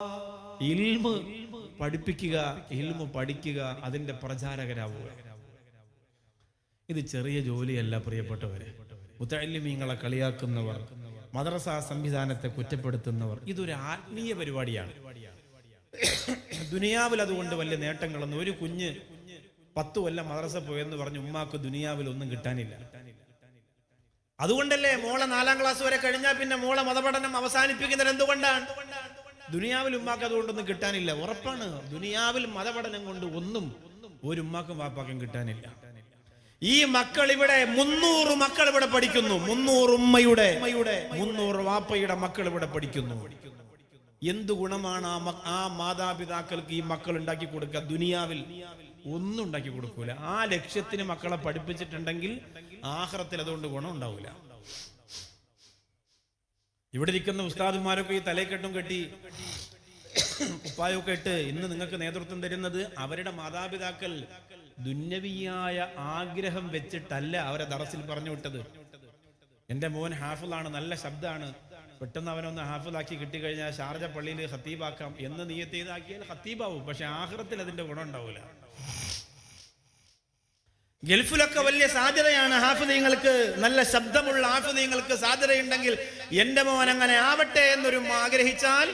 ഇൽമ് പഠിപ്പിക്കുക, ഇൽമ് പഠിക്കുക, അതിന്റെ പ്രചാരകരാവുക. ഇത് ചെറിയ ജോലിയല്ല പ്രിയപ്പെട്ടവരെ. മുതഅല്ലിമീങ്ങളെ കളിയാക്കുന്നവർ, മദ്രസ സംവിധാനത്തെ കുറ്റപ്പെടുത്തുന്നവർ, ഇതൊരു ആത്മീയ പരിപാടിയാണ്. ദുനിയാവിൽ അതുകൊണ്ട് വലിയ നേട്ടങ്ങളൊന്നും, ഒരു കുഞ്ഞ് 10 കൊല്ലം മദ്രസ പോയെന്ന് പറഞ്ഞ് ഉമ്മാക്ക് ദുനിയാവിൽ ഒന്നും കിട്ടാനില്ല. അതുകൊണ്ടല്ലേ മോളെ 4ാം ക്ലാസ് വരെ കഴിഞ്ഞാൽ പിന്നെ മോളെ മതപഠനം അവസാനിപ്പിക്കുന്നത്? എന്തുകൊണ്ടാണ്? ദുനിയാവിൽ ഉമ്മാക്ക് അതുകൊണ്ടൊന്നും കിട്ടാനില്ല. ഉറപ്പാണ്, ദുനിയാവിൽ മതപഠനം കൊണ്ട് ഒന്നും ഒരു ഉമ്മാക്കും വാപ്പാക്കും കിട്ടാനില്ല. ഈ മക്കൾ ഇവിടെ 300 മക്കൾ ഇവിടെ പഠിക്കുന്നു. 300 ഉമ്മയുടെ 300 വാപ്പയുടെ മക്കൾ ഇവിടെ പഠിക്കുന്നു. എന്തു ഗുണമാണ് ആ മാതാപിതാക്കൾക്ക് ഈ മക്കൾ ഉണ്ടാക്കി കൊടുക്കുക? ദുനിയാവിൽ ഒന്നും ഉണ്ടാക്കി കൊടുക്കൂല. ആ ലക്ഷ്യത്തിന് മക്കളെ പഠിപ്പിച്ചിട്ടുണ്ടെങ്കിൽ ആഖിറത്തിൽ അതുകൊണ്ട് ഗുണം ഉണ്ടാവില്ല. ഇവിടെ ഇരിക്കുന്ന ഉസ്താദുമാരൊക്കെ ഈ തലക്കെട്ടും കെട്ടി കുപ്പായൊക്കെ ഇട്ട് ഇന്ന് നിങ്ങൾക്ക് നേതൃത്വം തരുന്നത് അവരുടെ മാതാപിതാക്കൾ ദുന്യവിയായ ആഗ്രഹം വെച്ചിട്ടല്ല അവരെ ദറസിൽ പറഞ്ഞു വിട്ടത്. എന്റെ മോൻ ഹാഫിളാണ്, നല്ല ശബ്ദമാണ്, പെട്ടെന്ന് അവനൊന്ന് ഹാഫിളാക്കി കിട്ടിക്കഴിഞ്ഞാൽ ഷാർജ പള്ളിയിൽ ഖത്തീബാക്കാം എന്ന് നിയത്ത് ചെയ്താക്കിയാൽ ഖത്തീബാവും. പക്ഷെ ആഖിറത്തിൽ അതിന്റെ ഗുണം ഉണ്ടാവില്ല. ഗൾഫിലൊക്കെ വലിയ സാധ്യതയാണ് ഹാഫിളീങ്ങൾക്ക്, നല്ല ശബ്ദമുള്ള ഹാഫിളീങ്ങൾക്ക് സാധ്യതയുണ്ടെങ്കിൽ എന്റെ മോൻ അങ്ങനെ ആവട്ടെ എന്നൊരു ആഗ്രഹിച്ചാൽ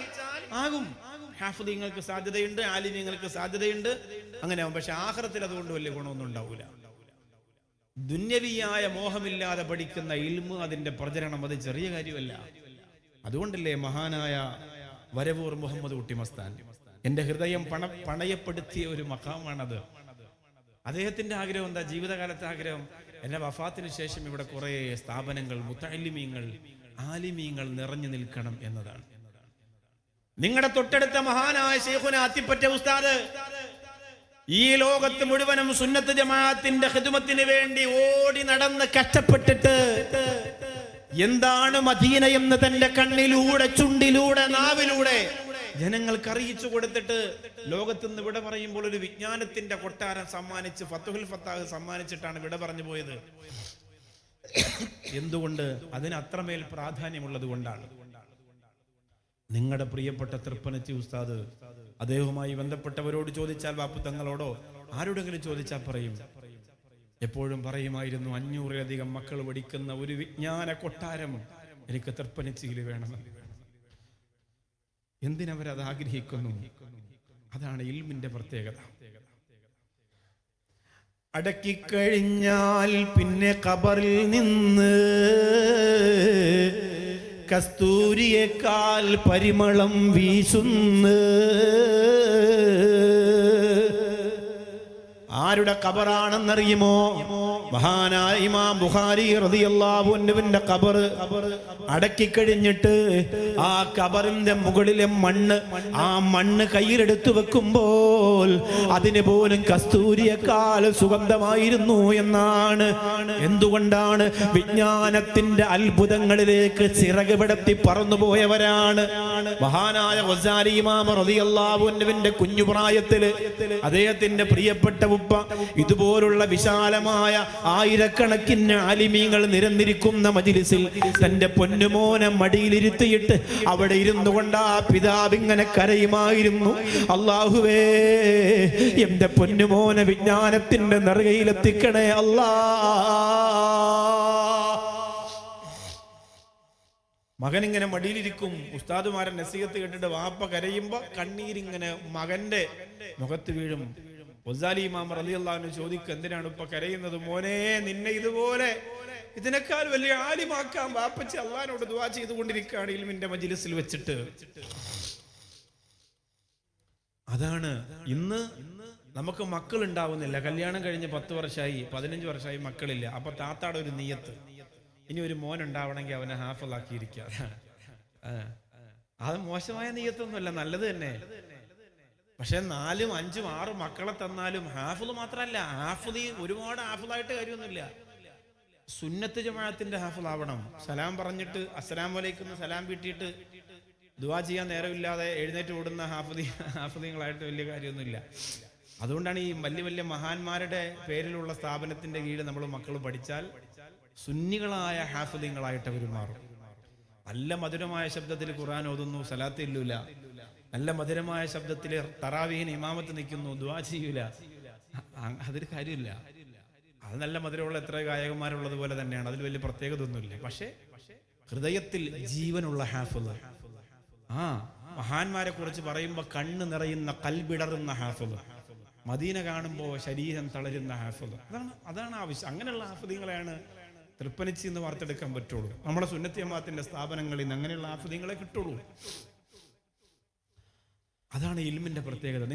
ആകും. ഹാഫിളീങ്ങൾക്ക് സാധ്യതയുണ്ട്, ആലിമീങ്ങൾക്ക് സാധ്യതയുണ്ട്, അങ്ങനെ ആവും. പക്ഷെ ആഖിറത്തിൽ അതുകൊണ്ട് വലിയ ഗുണമൊന്നും ഉണ്ടാവില്ല. ദുന്യവിയായ മോഹമില്ലാതെ പഠിക്കുന്ന ഇൽമ്, അതിന്റെ പ്രചരണം, അത് ചെറിയ കാര്യമല്ല. അതുകൊണ്ടല്ലേ മഹാനായ വരവൂർ മുഹമ്മദ് കുട്ടി മസ്താൻ, എന്റെ ഹൃദയം പണയപ്പെടുത്തിയ ഒരു മഖാമാണത്. അദ്ദേഹത്തിന്റെ ആഗ്രഹം എന്താ? ജീവിതകാലത്തെ ആഗ്രഹം, എന്റെ വഫാത്തിന് ശേഷം ഇവിടെ കുറെ സ്ഥാപനങ്ങൾ, മുതഅല്ലിമീങ്ങൾ, ആലിമീങ്ങൾ നിറഞ്ഞു നിൽക്കണം എന്നതാണ്. നിങ്ങളുടെ തൊട്ടടുത്ത മഹാനായ ശൈഖുന അത്തിപ്പറ്റ ഉസ്താദ് ഈ ലോകത്ത് മുഴുവനും സുന്നത്ത് ജമാഅത്തിന്റെ ഖിദ്മത്തിന് വേണ്ടി ഓടി നടന്ന് കഷ്ടപ്പെട്ടിട്ട് എന്താണ് മദീന എന്ന് തന്റെ കണ്ണിലൂടെ, ചുണ്ടിലൂടെ, നാവിലൂടെ ജനങ്ങൾക്ക് അറിയിച്ചു കൊടുത്തിട്ട് ലോകത്തുനിന്ന് വിട പറയുമ്പോൾ ഒരു വിജ്ഞാനത്തിന്റെ കൊട്ടാരം സമ്മാനിച്ച്, ഫത്തുഹുൽ ഫത്താഹ് സമ്മാനിച്ചിട്ടാണ് വിട പറഞ്ഞു പോയത്. എന്തുകൊണ്ട്? അതിന് അത്രമേൽ പ്രാധാന്യമുള്ളത് കൊണ്ടാണ്. നിങ്ങളുടെ പ്രിയപ്പെട്ട തൃപ്പനച്ചി ഉസ്താദ്, അദ്ദേഹവുമായി ബന്ധപ്പെട്ടവരോട് ചോദിച്ചാൽ, ബാപ്പു തങ്ങളോടോ ആരോടെങ്കിലും ചോദിച്ചാൽ പറയും, എപ്പോഴും പറയുമായിരുന്നു, 500-ലധികം മക്കൾ പഠിക്കുന്ന ഒരു വിജ്ഞാന കൊട്ടാരം എനിക്ക് തൃപ്പനച്ചിയിൽ വേണമെന്ന്. എന്തിനവരത് ആഗ്രഹിക്കുന്നു? അതാണ് ഇൽമിന്റെ പ്രത്യേകത. അടക്കിക്കഴിഞ്ഞാൽ പിന്നെ ഖബറിൽ നിന്ന് കസ്തൂരിയേക്കാൾ പരിമളം വീശുന്നു. ആരുടെ ഖബറാണെന്നറിയുമോ? മഹാനായ ഇമാം ബുഖാരി റളിയല്ലാഹു അൻഹുവിന്റെ ഖബർ അടക്കി കഴിഞ്ഞിട്ട് ആ ഖബറിന്റെ മുകളിലെ ആ മണ്ണ് കയ്യിലെടുത്തു വെക്കുമ്പോൾ അതിന് പോലും കസ്തൂരിയേക്കാൾ സുഗന്ധമായിരുന്നു എന്നാണ്. എന്തുകൊണ്ടാണ്? വിജ്ഞാനത്തിന്റെ അത്ഭുതങ്ങളിലേക്ക് ചിറക് വിടത്തി പറന്നുപോയവരാണ്. മഹാനായ ഗസാലി ഇമാം റളിയല്ലാഹു അൻഹുവിന്റെ കുഞ്ഞുപ്രായത്തില് അദ്ദേഹത്തിന്റെ പ്രിയപ്പെട്ട ഉപ്പ ഇതുപോലുള്ള വിശാലമായ ആയിരക്കണക്കിന് ആലിമീങ്ങൾ നിരന്നിരിക്കുന്ന മജ്ലിസിൽ തന്റെ പൊന്നുമോനെ മടിയിലിരുത്തിയിട്ട് അവിടെ ഇരുന്നു കൊണ്ട് ആ പിതാവ് ഇങ്ങനെ കരയുമായിരുന്നു, അല്ലാഹുവേ എന്റെ പൊന്നുമോനെ വിജ്ഞാനത്തിന്റെ നെറുകയിലെത്തിക്കണേ അല്ലാ. മകൻ ഇങ്ങനെ മടിയിലിരിക്കും, ഉസ്താദുമാരൻ നസീഹത്ത് കേട്ടിട്ട് വാപ്പ കരയുമ്പോ കണ്ണീരിങ്ങനെ മകന്റെ മുഖത്ത് വീഴും. ഗസാലി ഇമാം റളിയല്ലാഹു അൻഹു ചോദിക്കും, എന്തിനാണ് ഇപ്പൊ കരയുന്നത്? മോനെ, നിന്നെ ഇതുപോലെ ഇതിനേക്കാൾ വലിയ ആലിമാക്കാൻ വാപ്പച്ചി അള്ളാഹിനോട് ദുആ ചെയ്തുകൊണ്ടിരിക്കുകയാണ് ഇൽമിന്റെ മജ്ലിസിൽ വെച്ചിട്ട്. അതാണ് ഇന്ന് നമുക്ക് മക്കൾ ഉണ്ടാവുന്നില്ല. കല്യാണം കഴിഞ്ഞ് 10 വർഷമായി, 15 വർഷമായി മക്കളില്ല. അപ്പൊ താത്താടെ ഒരു നിയത്ത്, ഇനി ഒരു മോൻ ഉണ്ടാവണമെങ്കിൽ അവനെ ഹാഫിളാക്കിയിരിക്കുക. അത് മോശമായ നിയത്തൊന്നുമല്ല, നല്ലത് തന്നെ. പക്ഷെ 4, 5, 6 മക്കളെ തന്നാലും ഹാഫിള് മാത്രമല്ല, ഹാഫിള് ഒരുപാട് ഹാഫിളായിട്ട് കാര്യമൊന്നുമില്ല. സുന്നത്ത് ജമാഅത്തിന്റെ ഹാഫിളാവണം. സലാം പറഞ്ഞിട്ട് അസ്സലാമു അലൈക്കും സലാം വീട്ടിയിട്ട് ദുആ ചെയ്യാൻ നേരമില്ലാതെ എഴുന്നേറ്റ് ഓടുന്ന ഹാഫിളീങ്ങളായിട്ട് വലിയ കാര്യമൊന്നുമില്ല. അതുകൊണ്ടാണ് ഈ വലിയ വലിയ മഹാന്മാരുടെ പേരിലുള്ള സ്ഥാപനത്തിന്റെ കീഴിൽ നമ്മൾ മക്കൾ പഠിച്ചാൽ സുന്നികളായ ഹാഫിളീങ്ങളായിട്ട് അവർ മാറും. നല്ല മധുരമായ ശബ്ദത്തിൽ ഖുർആൻ ഓതുന്നു, സലാത്ത് ഇല്ലൂല, നല്ല മധുരമായ ശബ്ദത്തിൽ തറാവീഹിന് ഇമാമത്ത് നിൽക്കുന്നു, ദുആ ചെയ്യൂല, അതൊരു കാര്യമില്ല. അത് നല്ല മധുരമുള്ള എത്ര ഗായകന്മാരുള്ളത് പോലെ തന്നെയാണ്, അതിൽ വലിയ പ്രത്യേകത ഒന്നുമില്ല. പക്ഷേ ഹൃദയത്തിൽ ജീവനുള്ള ഹാഫിള്, മഹാന്മാരെ കുറിച്ച് പറയുമ്പോൾ കണ്ണ് നിറയുന്ന കൽബിടറുന്ന ഹാഫിള്, മദീന കാണുമ്പോൾ ശരീരം തളരുന്ന ഹാഫിള്, അതാണ് ആവശ്യം. അങ്ങനെയുള്ള ഹാഫിളീങ്ങളെയാണ് തൃപ്പനിച്ച് എന്ന് വാർത്തെടുക്കാൻ പറ്റുള്ളൂ. നമ്മുടെ സുന്നത്തി ജമാഅത്തിന്റെ സ്ഥാപനങ്ങളിൽ നിന്ന് അങ്ങനെയുള്ള ഹാഫിളീങ്ങളെ കിട്ടുള്ളൂ. അതാണ് ഇൽമിന്റെ പ്രത്യേകത.